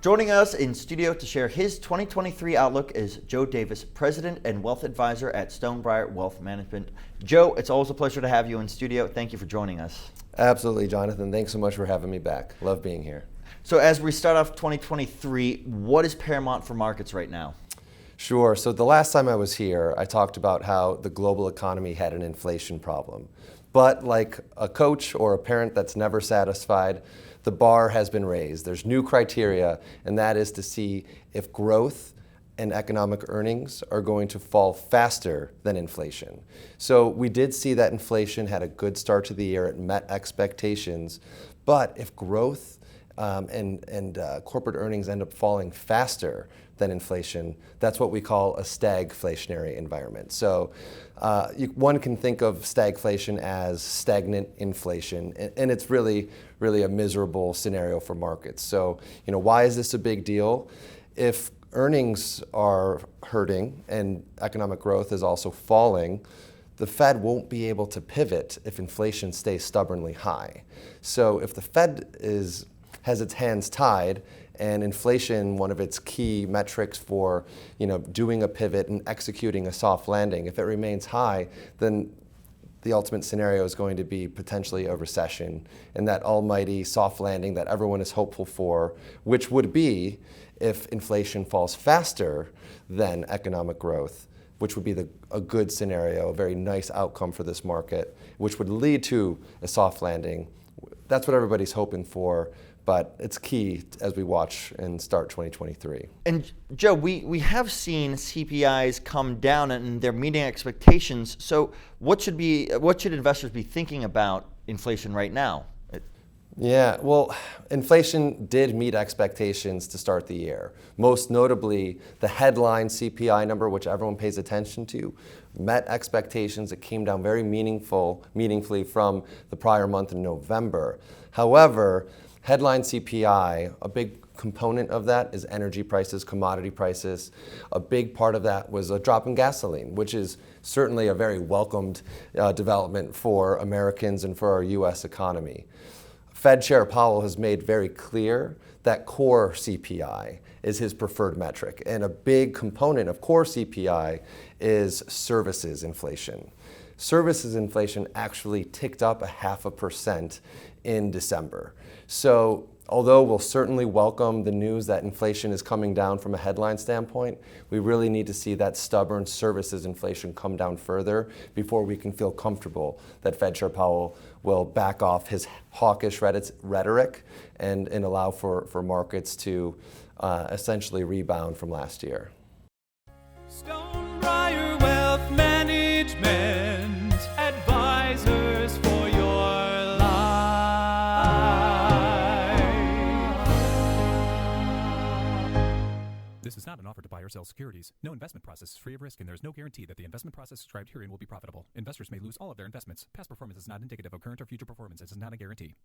Joining us in studio to share his 2023 outlook is Joe Davis, President and Wealth Advisor at Stonebriar Wealth Management. Joe, it's always a pleasure to have you in studio. Thank you for joining us. Absolutely, Jonathan. Thanks so much for having me back. Love being here. So as we start off 2023, what is paramount for markets right now? Sure. So the last time I was here, I talked about how the global economy had an inflation problem. But like a coach or a parent that's never satisfied, the bar has been raised. There's new criteria, and that is to see if growth and economic earnings are going to fall faster than inflation. So we did see that inflation had a good start to the year. It met expectations. But if growth and corporate earnings end up falling faster than inflation, that's what we call a stagflationary environment. So one can think of stagflation as stagnant inflation, and it's really a miserable scenario for markets. So, why is this a big deal? If earnings are hurting and economic growth is also falling, the Fed won't be able to pivot if inflation stays stubbornly high. So if the Fed has its hands tied, and inflation, one of its key metrics for doing a pivot and executing a soft landing, if it remains high, then the ultimate scenario is going to be potentially a recession and that almighty soft landing that everyone is hopeful for, which would be if inflation falls faster than economic growth, which would be a good scenario, a very nice outcome for this market, which would lead to a soft landing. That's what everybody's hoping for, but it's key as we watch and start 2023. And Joe, we have seen CPIs come down and they're meeting expectations. So what should investors be thinking about inflation right now? Yeah, well, inflation did meet expectations to start the year. Most notably, the headline CPI number, which everyone pays attention to, met expectations. It came down very meaningfully from the prior month in November. However, headline CPI, a big component of that is energy prices, commodity prices. A big part of that was a drop in gasoline, which is certainly a very welcomed development for Americans and for our U.S. economy. Fed Chair Powell has made very clear that core CPI is his preferred metric. And a big component of core CPI is services inflation. Services inflation actually ticked up 0.5% in December. So although we'll certainly welcome the news that inflation is coming down from a headline standpoint, we really need to see that stubborn services inflation come down further before we can feel comfortable that Fed Chair Powell will back off his hawkish rhetoric and allow for markets to essentially rebound from last year. Stonebriar Wealth Management, advisors for your life. This is not an offer to buy or sell securities. No investment process is free of risk, and there is no guarantee that the investment process described herein will be profitable. Investors may lose all of their investments. Past performance is not indicative of current or future performance and is not a guarantee.